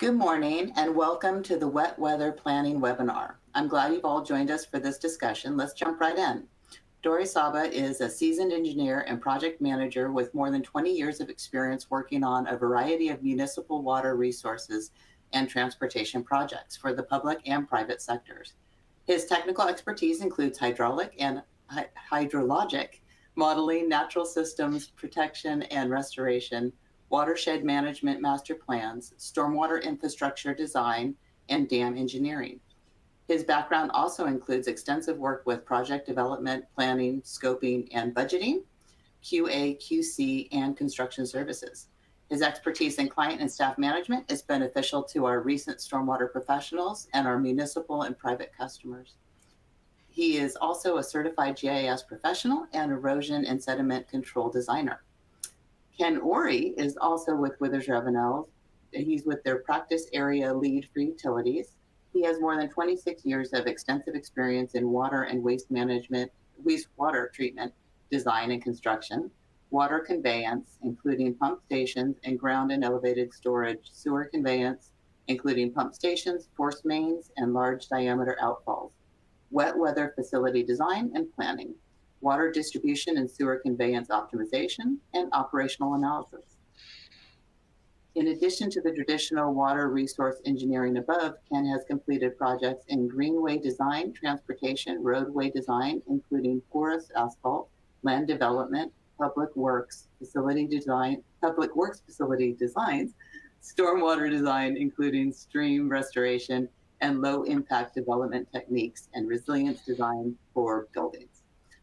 Good morning and welcome to the Wet Weather Planning webinar. I'm glad you've all joined us for this discussion. Let's jump right in. Dori Sabeh is a seasoned engineer and project manager with more than 20 years of experience working on a variety of municipal water resources and transportation projects for the public and private sectors. His technical expertise includes hydraulic and hydrologic modeling, natural systems protection and restoration, watershed management master plans, stormwater infrastructure design, and dam engineering. His background also includes extensive work with project development, planning, scoping, and budgeting, QA, QC, and construction services. His expertise in client and staff management is beneficial to our recent stormwater professionals and our municipal and private customers. He is also a certified GIS professional and erosion and sediment control designer. Ken Orie is also with WithersRavenel. He's with their practice area lead for utilities. He has more than 26 years of extensive experience in water and waste management, wastewater treatment, design and construction, water conveyance, including pump stations and ground and elevated storage, sewer conveyance, including pump stations, force mains, and large diameter outfalls, wet weather facility design and planning, water distribution and sewer conveyance optimization, and operational analysis. In addition to the traditional water resource engineering above, Ken has completed projects in greenway design, transportation, roadway design, including porous asphalt, land development, public works facility designs, stormwater design, including stream restoration, and low impact development techniques and resilience design for buildings.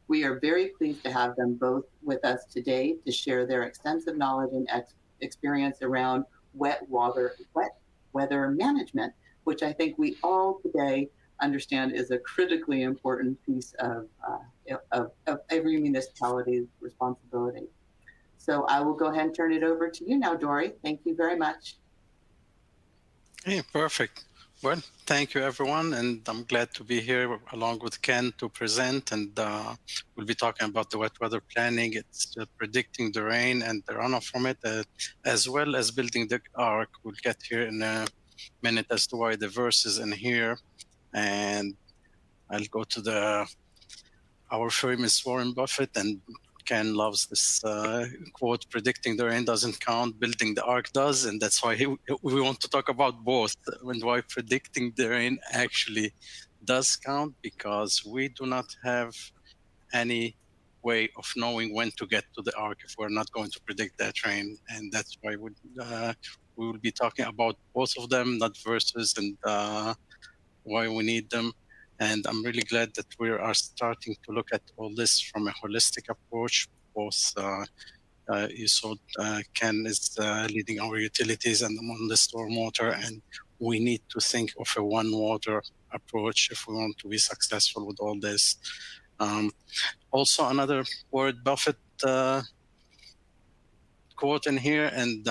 We are very pleased to have them both with us today to share their extensive knowledge and experience around wet weather management, which I think we all today understand is a critically important piece of every municipality's responsibility. So I will go ahead and turn it over to you now, Dori. Thank you very much. Hey, perfect. Well, thank you, everyone, and I'm glad to be here along with Ken to present, and we'll be talking about the wet weather planning. It's predicting the rain and the runoff from it, as well as building the arc. We'll get here in a minute as to why the verse is in here, and I'll go to our famous Warren Buffett, and Ken loves this quote, predicting the rain doesn't count, building the ark does. And that's why we want to talk about both, and why predicting the rain actually does count, because we do not have any way of knowing when to get to the ark if we're not going to predict that rain. And that's why we will be talking about both of them, not versus, and why we need them. And I'm really glad that we are starting to look at all this from a holistic approach. Both you saw Ken is leading our utilities, and I'm on the stormwater, and we need to think of a one water approach if we want to be successful with all this. Also, another Warren Buffett quote in here, and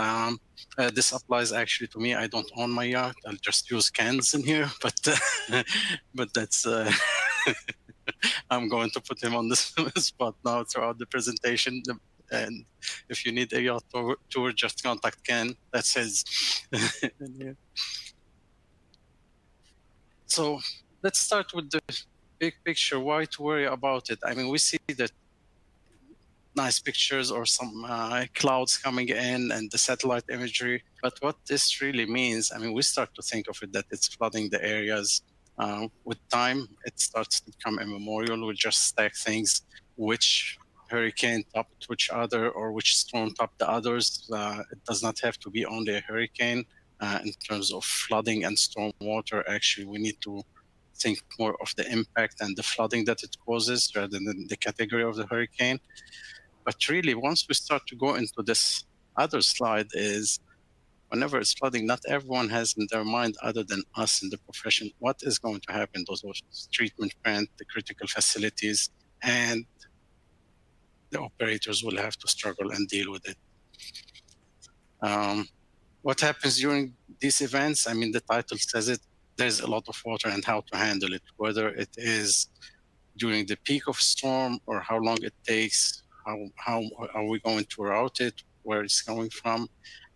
this applies actually to me. I don't own my yacht. I'll just use Ken's in here, but that's I'm going to put him on this spot now throughout the presentation. And if you need a yacht tour, just contact Ken. That's his. So let's start with the big picture. Why to worry about it? I mean, we see that nice pictures or some clouds coming in and the satellite imagery. But what this really means, I mean, we start to think of it that it's flooding the areas. With time, it starts to become a memorial. We just stack things, which hurricane topped which other or which storm topped the others. It does not have to be only a hurricane. In terms of flooding and storm water, actually, we need to think more of the impact and the flooding that it causes rather than the category of the hurricane. But really, once we start to go into this other slide, is whenever it's flooding, not everyone has in their mind, other than us in the profession, what is going to happen to those treatment plants, the critical facilities, and the operators will have to struggle and deal with it. What happens during these events? I mean, the title says it, there's a lot of water and how to handle it, whether it is during the peak of storm or how long it takes, how are we going to route it, where it's coming from.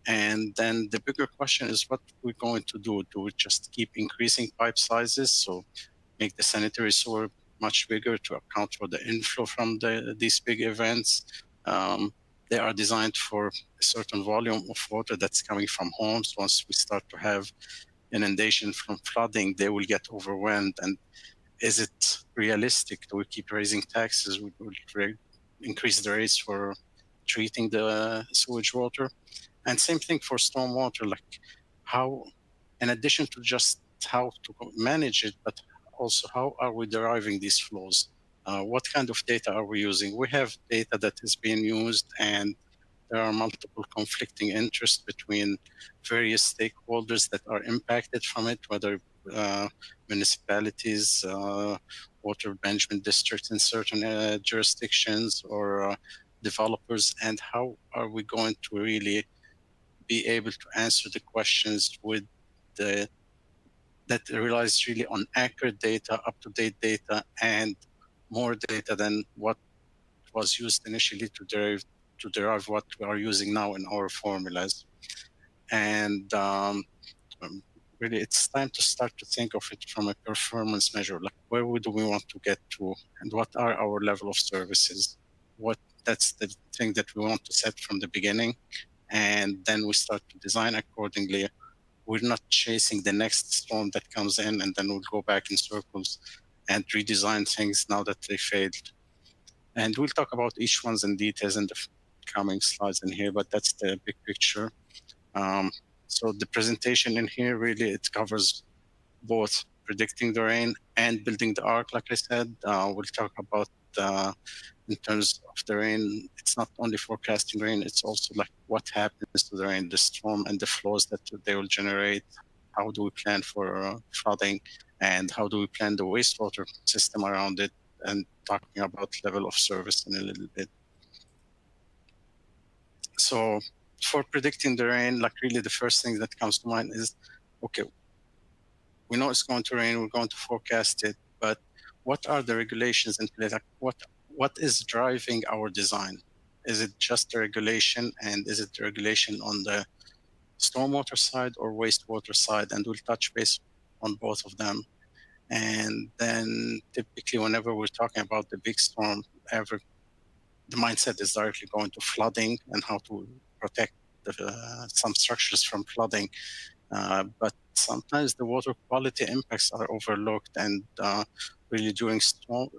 And then the bigger question is what we're going to do. Do we just keep increasing pipe sizes, so make the sanitary sewer much bigger to account for the inflow from these big events? They are designed for a certain volume of water that's coming from homes. Once we start to have inundation from flooding, they will get overwhelmed. And is it realistic? Do we keep raising taxes? We will increase the rates for treating the sewage water? And same thing for stormwater, like how, in addition to just how to manage it, but also how are we deriving these flows? What kind of data are we using? We have data that is being used, and there are multiple conflicting interests between various stakeholders that are impacted from it, whether municipalities, water management districts in certain jurisdictions, or developers, and how are we going to really be able to answer the questions with that relies really on accurate data, up-to-date data, and more data than what was used initially to derive what we are using now in our formulas. And really, it's time to start to think of it from a performance measure, like where do we want to get to, and what are our level of services? That's the thing that we want to set from the beginning, and then we start to design accordingly. We're not chasing the next storm that comes in, and then we'll go back in circles and redesign things now that they failed. And we'll talk about each one's in details in the coming slides in here, but that's the big picture. So the presentation in here, really, it covers both predicting the rain and building the arc, like I said. We'll talk about in terms of the rain, it's not only forecasting rain, it's also like what happens to the rain, the storm and the flows that they will generate. How do we plan for flooding, and how do we plan the wastewater system around it, and talking about level of service in a little bit. So for predicting the rain, like really the first thing that comes to mind is, okay, we know it's going to rain, we're going to forecast it, but what are the regulations in place? Like what is driving our design? Is it just the regulation, and is it the regulation on the stormwater side or wastewater side? And we'll touch base on both of them. And then typically whenever we're talking about the big storm, the mindset is directly going to flooding and how to protect some structures from flooding. But sometimes the water quality impacts are overlooked, and really during small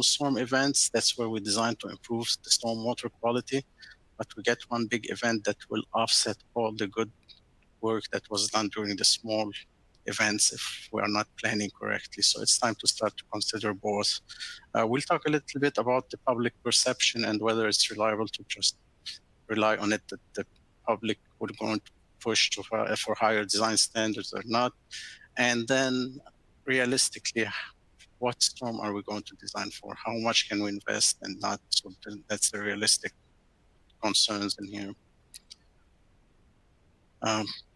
storm events, that's where we design to improve the stormwater quality. But we get one big event that will offset all the good work that was done during the small events if we are not planning correctly. So it's time to start to consider both. We'll talk a little bit about the public perception and whether it's reliable to just rely on it, that the public would going to push for higher design standards or not. And then realistically, what storm are we going to design for? How much can we invest and not? So that's the realistic concerns in here.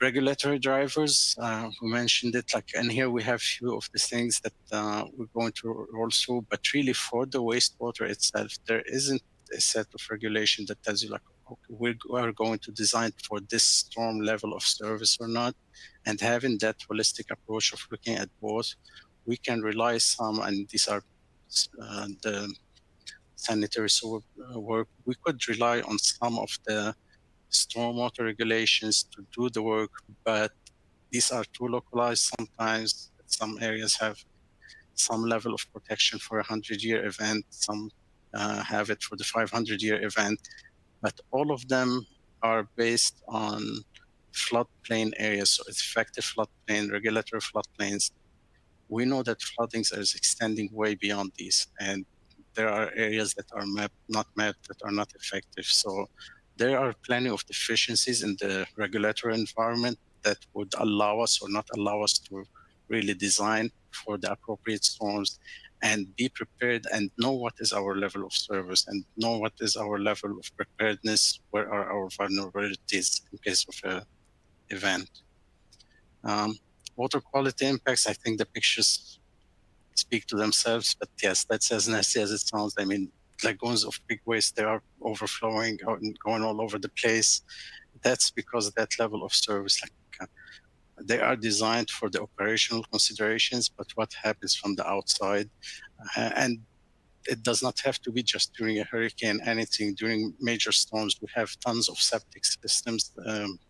Regulatory drivers, we mentioned it, like, and here we have a few of the things that we're going to roll through, but really for the wastewater itself, there isn't a set of regulation that tells you like, okay, we are going to design for this storm level of service or not. And having that holistic approach of looking at both, we can rely some, and these are the sanitary sewer work, we could rely on some of the stormwater regulations to do the work, but these are too localized. Sometimes some areas have some level of protection for a 100-year event, some have it for the 500-year event, but all of them are based on floodplain areas, so it's effective floodplain, regulatory floodplains. We know that flooding is extending way beyond these, and there are areas that are not mapped, that are not effective. So there are plenty of deficiencies in the regulatory environment that would allow us or not allow us to really design for the appropriate storms and be prepared and know what is our level of service and know what is our level of preparedness, where are our vulnerabilities in case of an event. Water quality impacts, I think the pictures speak to themselves, but yes, that's as nasty as it sounds. I mean, lagoons of big waste, they are overflowing and going all over the place. that's because that level of service, they are designed for the operational considerations, but what happens from the outside, and it does not have to be just during a hurricane, anything during major storms. We have tons of septic systems,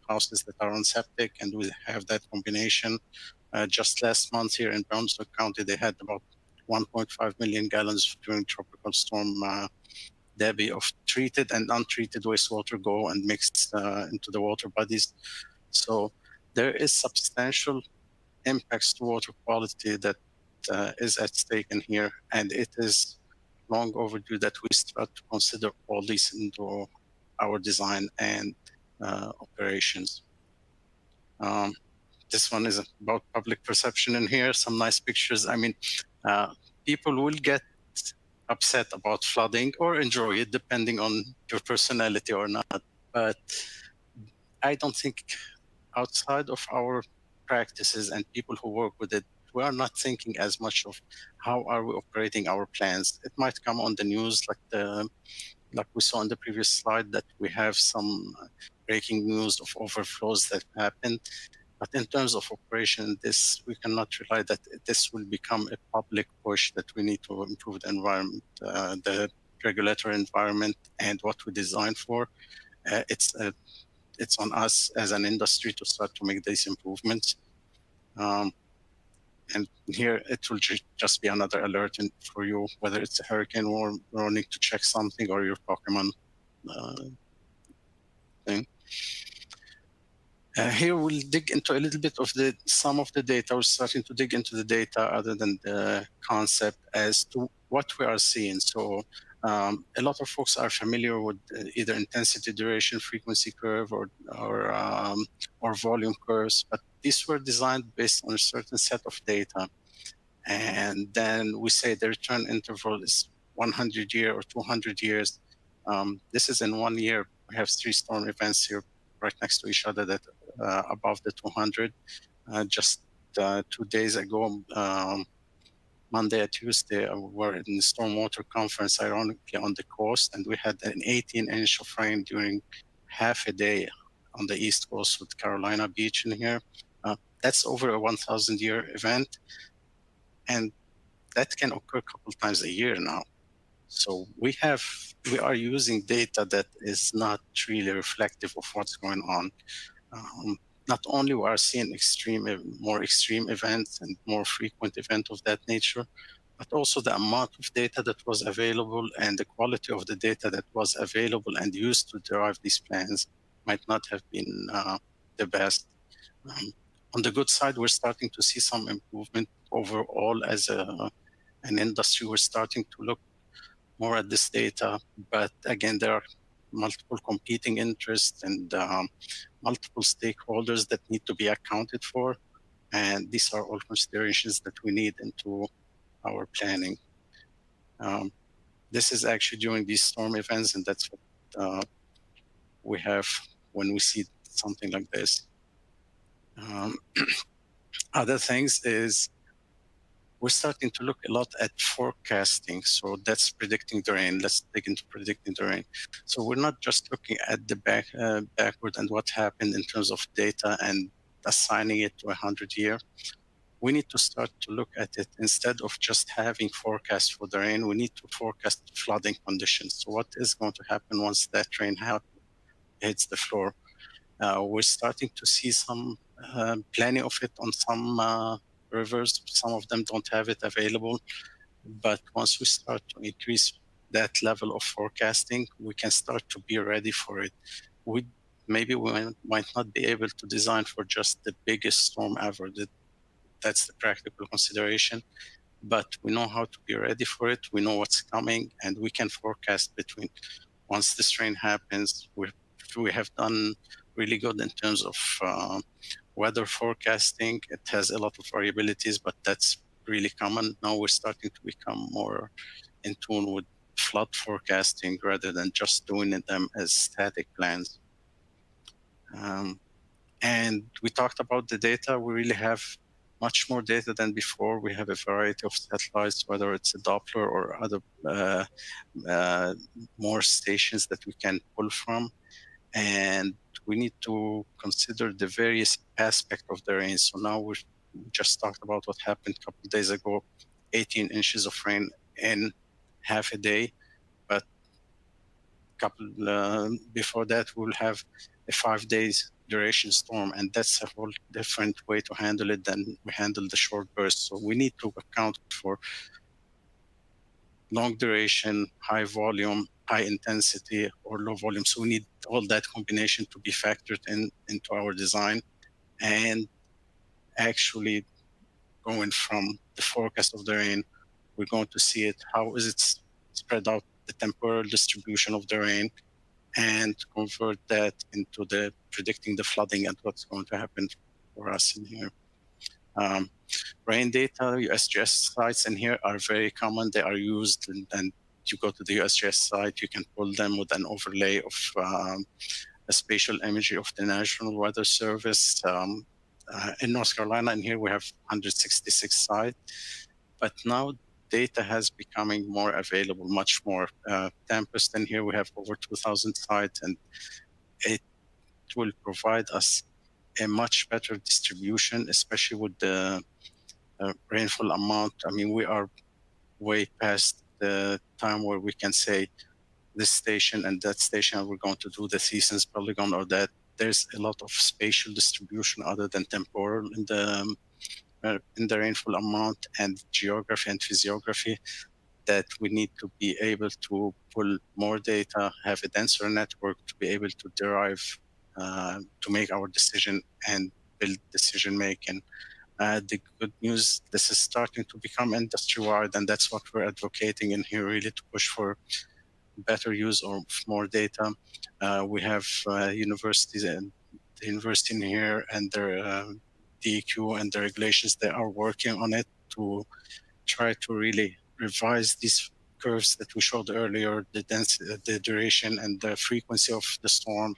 houses that are on septic, and we have that combination. Just last month here in Brunswick County, they had about 1.5 million gallons during Tropical Storm Debbie of treated and untreated wastewater go and mixed into the water bodies. So there is substantial impacts to water quality that is at stake in here, and it is long overdue that we start to consider all these into our design and operations. This one is about public perception in here, some nice pictures. I mean, people will get upset about flooding or enjoy it depending on your personality or not. But I don't think outside of our practices and people who work with it, we are not thinking as much of how are we operating our plants. It might come on the news like we saw in the previous slide that we have some breaking news of overflows that happen. But in terms of operation, we cannot rely that this will become a public push that we need to improve the environment, the regulatory environment and what we design for. It's on us as an industry to start to make these improvements. And here it will just be another alert for you, whether it's a hurricane or need to check something or your Pokemon thing. Here we'll dig into a little bit of some of the data. We're starting to dig into the data other than the concept as to what we are seeing. So a lot of folks are familiar with either intensity, duration, frequency curve, or volume curves, but these were designed based on a certain set of data. And then we say the return interval is 100 years or 200 years. This is in 1 year. We have 3 storm events here right next to each other that above the 200. Just 2 days ago, Monday and Tuesday, we were in the Stormwater conference, ironically, on the coast, and we had an 18-inch of rain during half a day on the East Coast with Carolina Beach in here. That's over a 1,000-year event, and that can occur a couple times a year now. So we are using data that is not really reflective of what's going on. Not only we are seeing more extreme events and more frequent events of that nature, but also the amount of data that was available and the quality of the data that was available and used to derive these plans might not have been the best. On the good side, we're starting to see some improvement overall as an industry. We're starting to look more at this data, but again, there are multiple competing interests and multiple stakeholders that need to be accounted for. And these are all considerations that we need into our planning. This is actually during these storm events, and that's what we have when we see something like this. Other things is we're starting to look a lot at forecasting. So that's predicting the rain. Let's dig into predicting the rain. So we're not just looking at the backward and what happened in terms of data and assigning it to 100-year. We need to start to look at it instead of just having forecasts for the rain. We need to forecast flooding conditions. So what is going to happen once that rain hits the floor? We're starting to see plenty of it on some rivers. Some of them don't have it available, but once we start to increase that level of forecasting, we can start to be ready for it. Maybe we might not be able to design for just the biggest storm ever. That's the practical consideration, but we know how to be ready for it. We know what's coming, and we can forecast between once this rain happens. We have done really good in terms of weather forecasting. It has a lot of variabilities, but that's really common. Now we're starting to become more in tune with flood forecasting rather than just doing them as static plans. And we talked about the data. We really have much more data than before. We have a variety of satellites, whether it's a Doppler or other more stations that we can pull from. And we need to consider the various aspects of the rain. So now we just talked about what happened a couple of days ago, 18 inches of rain in half a day. But couple before that, we'll have a 5 days duration storm, and that's a whole different way to handle it than we handle the short bursts. So we need to account for long duration, high volume, high intensity, or low volume. So we need all that combination to be factored into our design. And actually going from the forecast of the rain, we're going to see it, how is it spread out, the temporal distribution of the rain, and convert that into the predicting the flooding and what's going to happen for us in here. Rain data, USGS sites in here are very common. They are used, and you go to the USGS site, you can pull them with an overlay of a spatial imagery of the National Weather Service. In North Carolina, in here we have 166 sites, but now data has becoming more available, much more. Tempest, in here we have over 2,000 sites, and it will provide us a much better distribution, especially with the rainfall amount. I mean, we are way past the time where we can say this station and that station we're going to do the seasons polygon or that. There's a lot of spatial distribution other than temporal in the rainfall amount and geography and physiography, that we need to be able to pull more data, have a denser network to be able to derive, to make our decision and build decision making. The good news, this is starting to become industry-wide, and that's what we're advocating in here, really, to push for better use of more data. We have universities and the university in here and their DEQ and the regulations, they are working on it to try to really revise these curves that we showed earlier, the density, the duration and the frequency of the storm.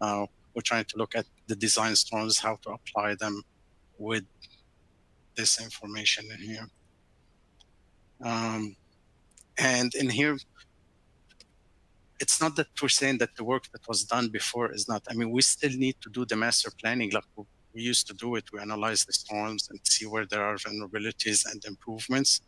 We're trying to look at the design storms, how to apply them with this information in here. And in here, it's not that we're saying that the work that was done before is not, I mean, we still need to do the master planning like we used to do it. We analyze the storms and see where there are vulnerabilities and improvements,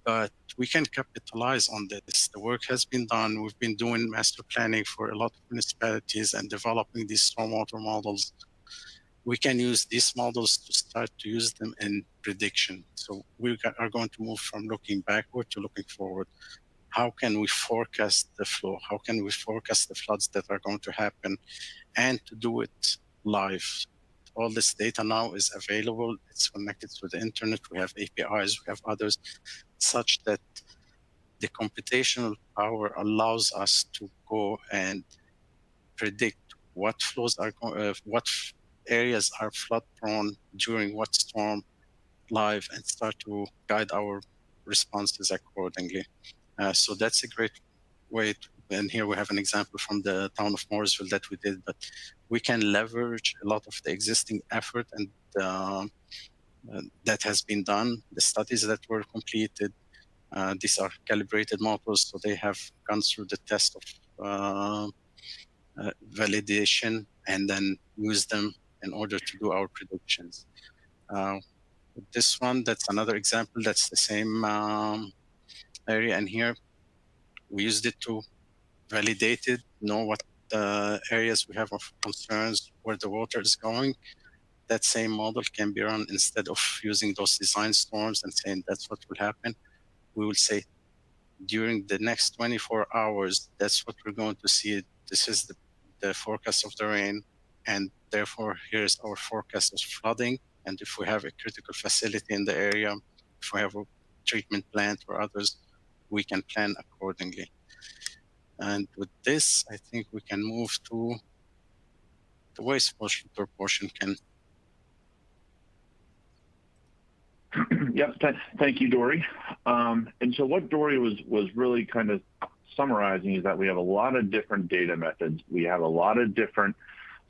but we can capitalize on this. The work has been done. We've been doing master planning for a lot of municipalities and developing these stormwater models. We can use these models to start to use them in prediction. So we are going to move from looking backward to looking forward. How can we forecast the flow? How can we forecast the floods that are going to happen, and to do it live? All this data now is available. It's connected to the internet. We have APIs, we have others, such that the computational power allows us to go and predict what flows are what areas are flood prone during what storm live, and start to guide our responses accordingly. So that's a great way to, and here we have an example from the town of Morrisville that we did, but we can leverage a lot of the existing effort and that has been done, the studies that were completed. These are calibrated models, so they have gone through the test of validation and then use them in order to do our predictions. This one, that's another example, that's the same area, and here we used it to validate it, know what areas we have of concerns, where the water is going. That same model can be run instead of using those design storms and saying that's what will happen. We will say during the next 24 hours, that's what we're going to see. This is the forecast of the rain, and therefore here's our forecast of flooding. And if we have a critical facility in the area, if we have a treatment plant or others, we can plan accordingly. And with this, I think we can move to the wastewater portion, Ken. Yep, thank you, Dori. And so what Dori was really kind of summarizing is that we have a lot of different data methods. We have a lot of different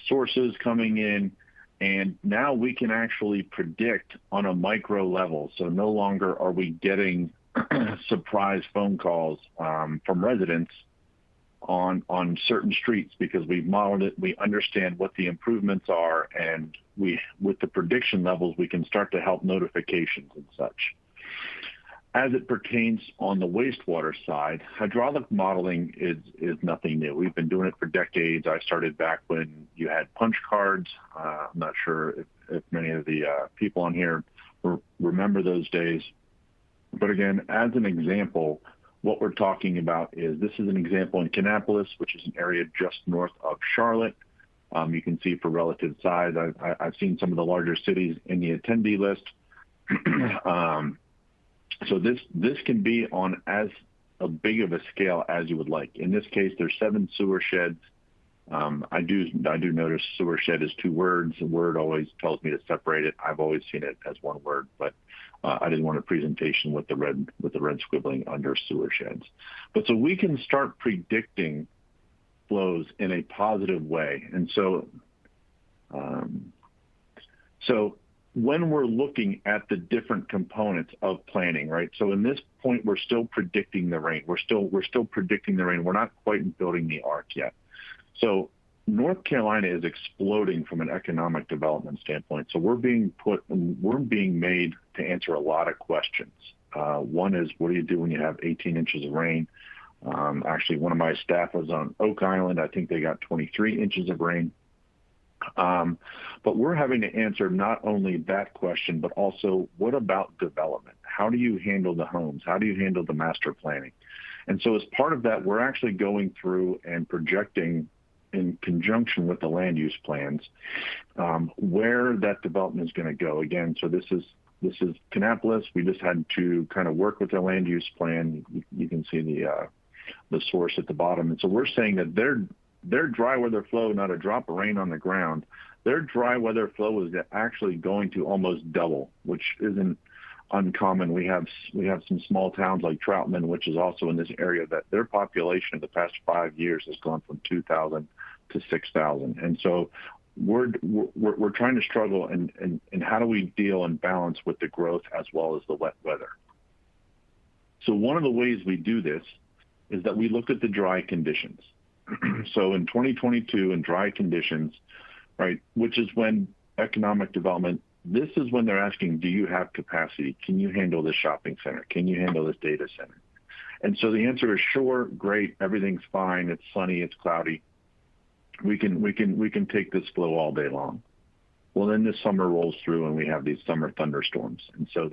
sources coming in, and now we can actually predict on a micro level. So no longer are we getting surprise phone calls from residents on certain streets because we've modeled it, we understand what the improvements are, and with the prediction levels, we can start to help notifications and such. As it pertains on the wastewater side, hydraulic modeling is nothing new. We've been doing it for decades. I started back when you had punch cards. I'm not sure if many of the people on here remember those days. But again, as an example, what we're talking about is this is an example in Kannapolis, which is an area just north of Charlotte. You can see for relative size, I've seen some of the larger cities in the attendee list. So this can be on as a big of a scale as you would like. In this case, there's 7 sewer sheds. I do notice sewer shed is 2 words. The word always tells me to separate it. I've always seen it as 1 word, but I didn't want a presentation with the red squibbling under sewer sheds. But so we can start predicting flows in a positive way, and so when we're looking at the different components of planning, right? So in this point, we're still predicting the rain. We're still predicting the rain. We're not quite building the arc yet. So North Carolina is exploding from an economic development standpoint. So we're being made to answer a lot of questions. One is, what do you do when you have 18 inches of rain? Actually, one of my staff was on Oak Island. I think they got 23 inches of rain. But we're having to answer not only that question, but also what about development? How do you handle the homes? How do you handle the master planning? And so as part of that, we're actually going through and projecting in conjunction with the land use plans where that development is going to go. Again, so this is Kannapolis. We just had to kind of work with the land use plan. You can see the source at the bottom. And so we're saying that their dry weather flow, not a drop of rain on the ground, their dry weather flow is actually going to almost double, which isn't uncommon. We have some small towns like Troutman, which is also in this area, that their population in the past 5 years has gone from 2,000 to 6,000. And so we're trying to struggle and how do we deal and balance with the growth as well as the wet weather. So one of the ways we do this is that we look at the dry conditions. So in 2022, in dry conditions, right, which is when economic development, this is when they're asking, do you have capacity? Can you handle this shopping center? Can you handle this data center? And so the answer is sure, great, everything's fine, it's sunny, it's cloudy. We can take this flow all day long. Well, then this summer rolls through and we have these summer thunderstorms. And so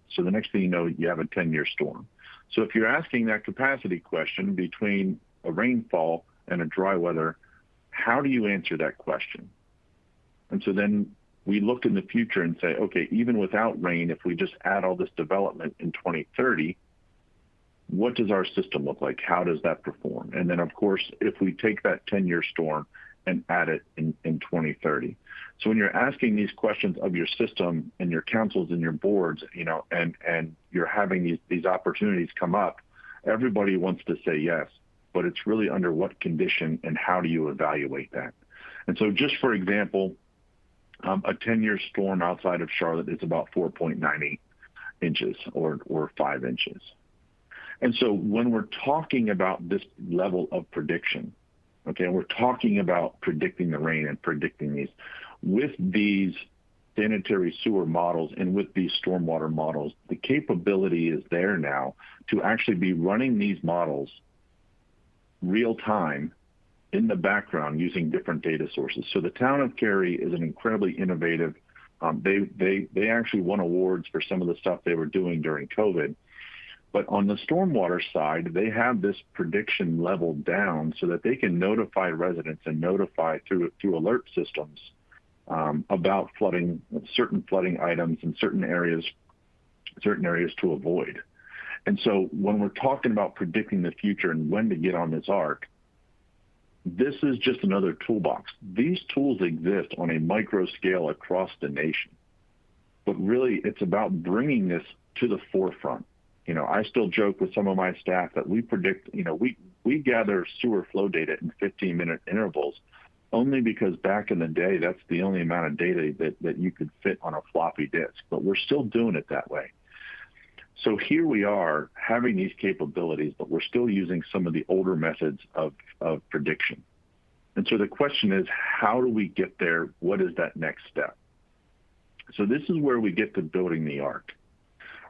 so the next thing you know, you have a 10-year storm. So if you're asking that capacity question between a rainfall and a dry weather, how do you answer that question? And so then we look in the future and say, okay, even without rain, if we just add all this development in 2030, what does our system look like? How does that perform? And then, of course, if we take that 10-year storm and add it in 2030. So when you're asking these questions of your system and your councils and your boards, and you're having these opportunities come up, everybody wants to say yes, but it's really under what condition and how do you evaluate that? And so just for example, a 10-year storm outside of Charlotte is about 4.98 inches or 5 inches. And so when we're talking about this level of prediction, okay, and we're talking about predicting the rain and predicting these, with these sanitary sewer models and with these stormwater models, the capability is there now to actually be running these models real time in the background using different data sources. So the town of Cary is an incredibly innovative. They actually won awards for some of the stuff they were doing during COVID. But on the stormwater side, they have this prediction level down so that they can notify residents and notify through alert systems about flooding, certain flooding items in certain areas to avoid. And so when we're talking about predicting the future and when to get on this arc, this is just another toolbox. These tools exist on a micro scale across the nation, but really it's about bringing this to the forefront. I still joke with some of my staff that we predict, we gather sewer flow data in 15-minute intervals only because back in the day, that's the only amount of data that you could fit on a floppy disk, but we're still doing it that way. So here we are having these capabilities, but we're still using some of the older methods of prediction. And so the question is, how do we get there? What is that next step? So this is where we get to building the arc,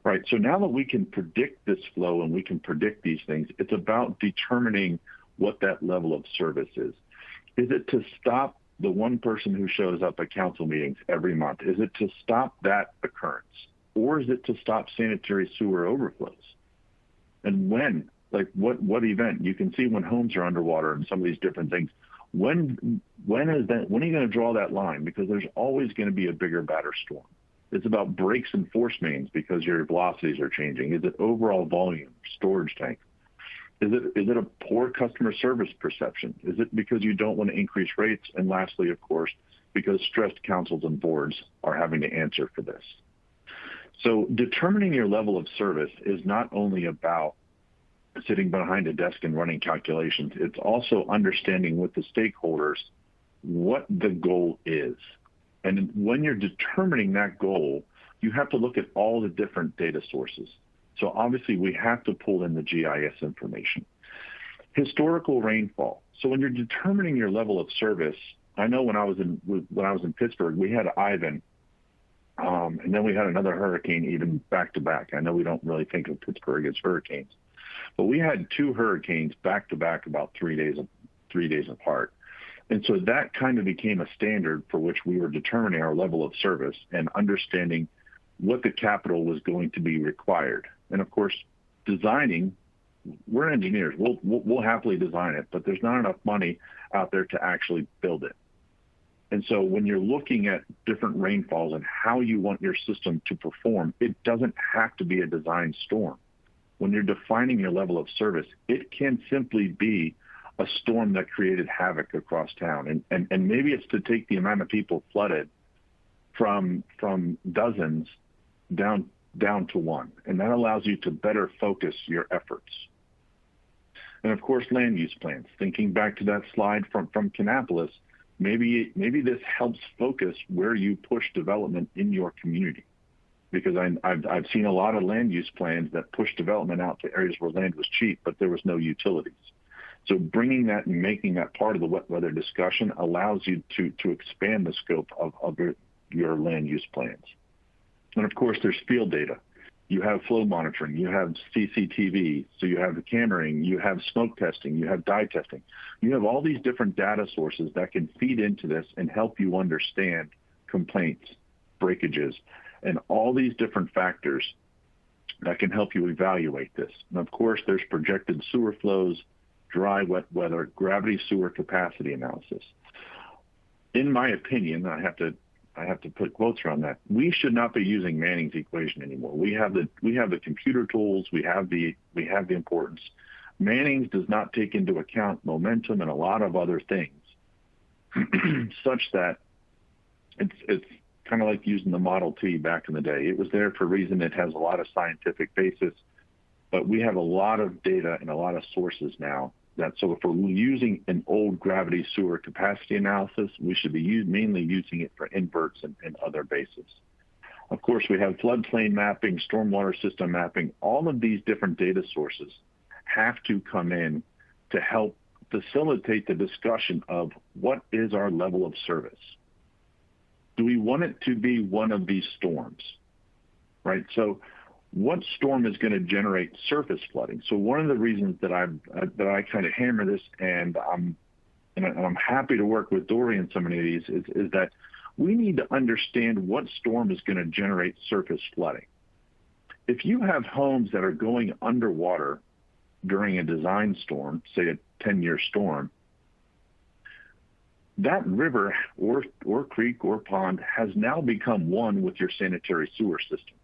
right? So now that we can predict this flow and we can predict these things, it's about determining what that level of service is. Is it to stop the one person who shows up at council meetings every month? Is it to stop that occurrence? Or is it to stop sanitary sewer overflows? And when, like what event? You can see when homes are underwater and some of these different things. When are you going to draw that line? Because there's always going to be a bigger, badder storm. It's about breaks and force mains because your velocities are changing. Is it overall volume, storage tank? Is it a poor customer service perception? Is it because you don't want to increase rates? And lastly, of course, because stressed councils and boards are having to answer for this. So determining your level of service is not only about sitting behind a desk and running calculations. It's also understanding with the stakeholders what the goal is. And when you're determining that goal, you have to look at all the different data sources. So obviously we have to pull in the GIS information. Historical rainfall. So when you're determining your level of service, I know when I was in Pittsburgh, we had Ivan, and then we had another hurricane even back to back. I know we don't really think of Pittsburgh as hurricanes, but we had two hurricanes back to back about 3 days apart. And so that kind of became a standard for which we were determining our level of service and understanding what the capital was going to be required. And of course, designing, we're engineers, we'll happily design it, but there's not enough money out there to actually build it. And so when you're looking at different rainfalls and how you want your system to perform, it doesn't have to be a design storm. When you're defining your level of service, it can simply be a storm that created havoc across town. And maybe it's to take the amount of people flooded from dozens down to one. And that allows you to better focus your efforts. And of course, land use plans. Thinking back to that slide from Kannapolis, maybe this helps focus where you push development in your community. Because I've seen a lot of land use plans that push development out to areas where land was cheap, but there was no utilities. So bringing that and making that part of the wet weather discussion allows you to expand the scope of your land use plans. And of course, there's field data. You have flow monitoring, you have CCTV, so you have the cammering, you have smoke testing, you have dye testing. You have all these different data sources that can feed into this and help you understand complaints, breakages, and all these different factors that can help you evaluate this. And of course, there's projected sewer flows, dry, wet weather, gravity sewer capacity analysis. In my opinion, I have to put quotes around that. We should not be using Manning's equation anymore. We have the computer tools. We have the importance. Manning's does not take into account momentum and a lot of other things, such that it's kind of like using the Model T back in the day. It was there for a reason. It has a lot of scientific basis, but we have a lot of data and a lot of sources now. So if we're using an old gravity sewer capacity analysis, we should be mainly using it for inverts and other bases. Of course, we have floodplain mapping, stormwater system mapping. All of these different data sources have to come in to help facilitate the discussion of what is our level of service. Do we want it to be one of these storms, right? So what storm is going to generate surface flooding? So one of the reasons that I kind of hammer this, and I'm happy to work with Dori in some of these, is that we need to understand what storm is going to generate surface flooding. If you have homes that are going underwater during a design storm, say a 10-year storm, that river or creek or pond has now become one with your sanitary sewer system.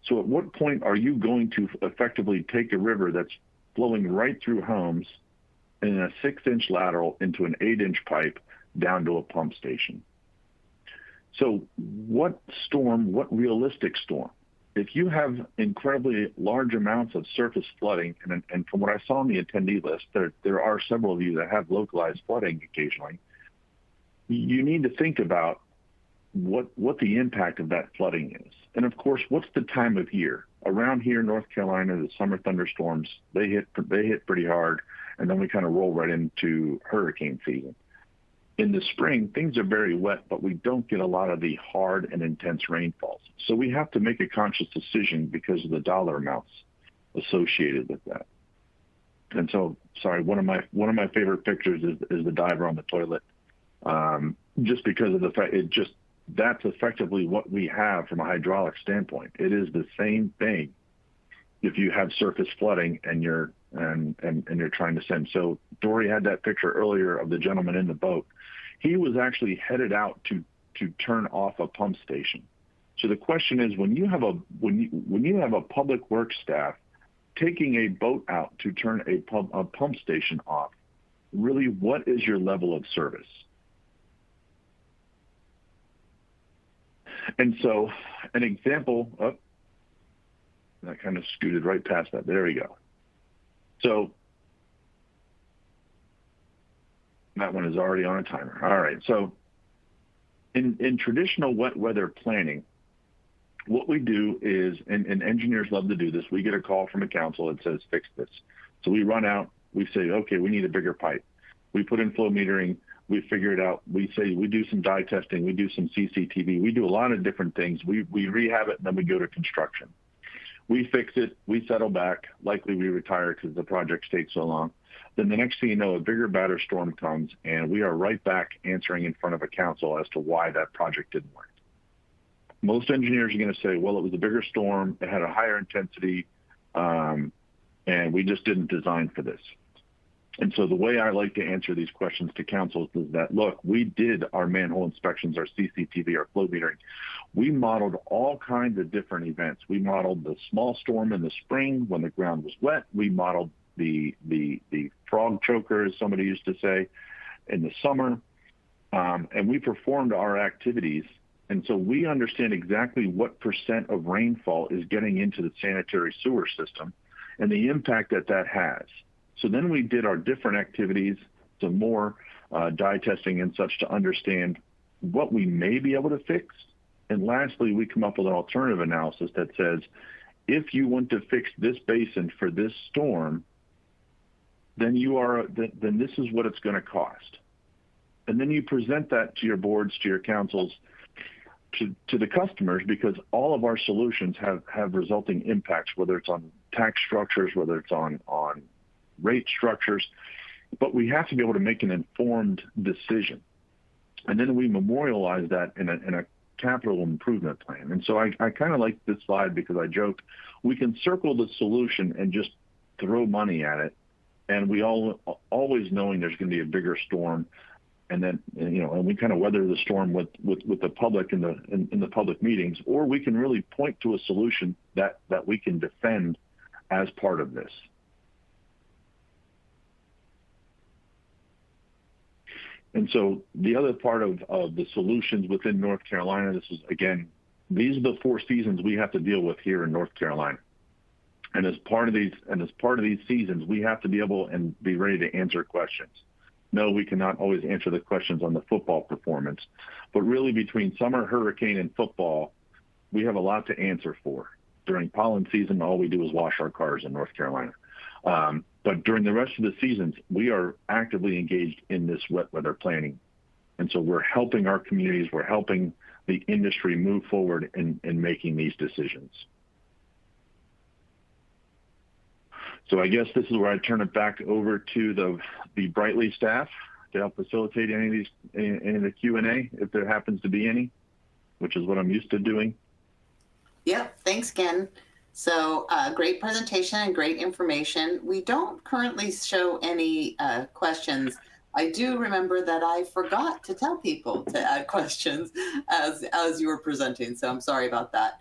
So at what point are you going to effectively take a river that's flowing right through homes in a 6-inch lateral into an 8-inch pipe down to a pump station? So what realistic storm? If you have incredibly large amounts of surface flooding, and from what I saw on the attendee list, there are several of you that have localized flooding occasionally, you need to think about what the impact of that flooding is. And of course, what's the time of year? Around here in North Carolina, the summer thunderstorms, they hit pretty hard, and then we kind of roll right into hurricane season. In the spring, things are very wet, but we don't get a lot of the hard and intense rainfalls. So we have to make a conscious decision because of the dollar amounts associated with that. And so, sorry, one of my favorite pictures is the diver on the toilet, just because of the fact that's effectively what we have from a hydraulic standpoint. It is the same thing if you have surface flooding and you're trying to send. So Dori had that picture earlier of the gentleman in the boat. He was actually headed out to turn off a pump station. So the question is, when you have a public works staff taking a boat out to turn a pump station off, really, what is your level of service? And so an example, that kind of scooted right past that. There we go. So that one is already on a timer. All right. So in traditional wet weather planning, what we do is, and engineers love to do this, we get a call from a council that says, fix this. So we run out, we say, okay, we need a bigger pipe. We put in flow metering, we figure it out. We say, we do some dye testing, we do some CCTV, we do a lot of different things. We rehab it, and then we go to construction. We fix it, we settle back, likely we retire because the projects take so long. Then the next thing you know, a bigger, badder storm comes, and we are right back answering in front of a council as to why that project didn't work. Most engineers are going to say, well, it was a bigger storm, it had a higher intensity, and we just didn't design for this. And so the way I like to answer these questions to councils is that, look, we did our manhole inspections, our CCTV, our flow metering. We modeled all kinds of different events. We modeled the small storm in the spring when the ground was wet. We modeled the frog choker, as somebody used to say, in the summer. And we performed our activities. And so we understand exactly what % of rainfall is getting into the sanitary sewer system and the impact that has. So then we did our different activities, some more dye testing and such, to understand what we may be able to fix. And lastly, we come up with an alternative analysis that says, if you want to fix this basin for this storm, then then this is what it's going to cost. And then you present that to your boards, to your councils, to the customers, because all of our solutions have resulting impacts, whether it's on tax structures, whether it's on rate structures, but we have to be able to make an informed decision. And then we memorialize that in a capital improvement plan. And so I kind of like this slide because I joked, we can circle the solution and just throw money at it. And we always knowing there's going to be a bigger storm. And then, and we kind of weather the storm with the public in the public meetings, or we can really point to a solution that we can defend as part of this. And so the other part of the solutions within North Carolina, this is, again, these are the 4 seasons we have to deal with here in North Carolina. And as part of these seasons, we have to be able and be ready to answer questions. No, we cannot always answer the questions on the football performance, but really between summer, hurricane, and football, we have a lot to answer for. During pollen season, all we do is wash our cars in North Carolina. But during the rest of the seasons, we are actively engaged in this wet weather planning. And so we're helping our communities, we're helping the industry move forward in making these decisions. So I guess this is where I turn it back over to the Brightly staff to help facilitate any of the Q&A, if there happens to be any, which is what I'm used to doing. Yep, thanks, Ken. So great presentation and great information. We don't currently show any questions. I do remember that I forgot to tell people to add questions as you were presenting, so I'm sorry about that.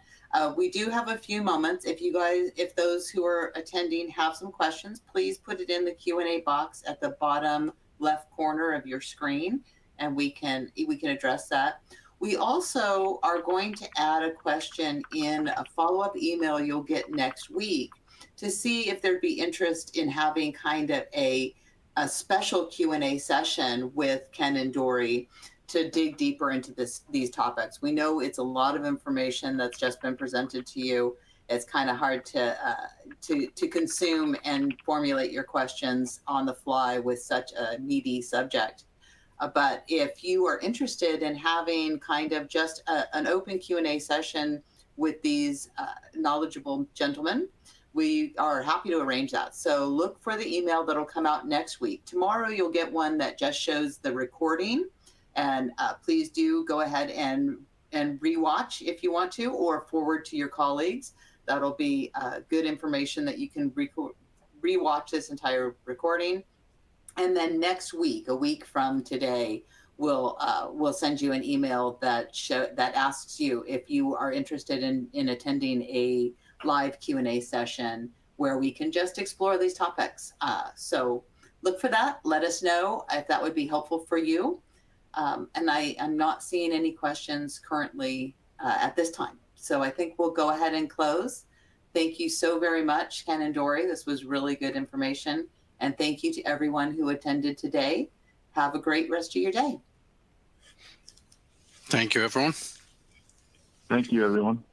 We do have a few moments. If those who are attending have some questions, please put it in the Q&A box at the bottom left corner of your screen, and we can address that. We also are going to add a question in a follow-up email you'll get next week to see if there'd be interest in having kind of a special Q&A session with Ken and Dori to dig deeper into these topics. We know it's a lot of information that's just been presented to you. It's kind of hard to consume and formulate your questions on the fly with such a meaty subject. But if you are interested in having kind of just an open Q&A session with these knowledgeable gentlemen, we are happy to arrange that. So look for the email that'll come out next week. Tomorrow you'll get one that just shows the recording, and please do go ahead and rewatch if you want to, or forward to your colleagues. That'll be good information that you can rewatch this entire recording. And then next week, a week from today, we'll send you an email that asks you if you are interested in attending a live Q&A session where we can just explore these topics. So look for that. Let us know if that would be helpful for you. And I'm not seeing any questions currently at this time. So I think we'll go ahead and close. Thank you so very much, Ken and Dori. This was really good information. And thank you to everyone who attended today. Have a great rest of your day. Thank you, everyone. Thank you, everyone.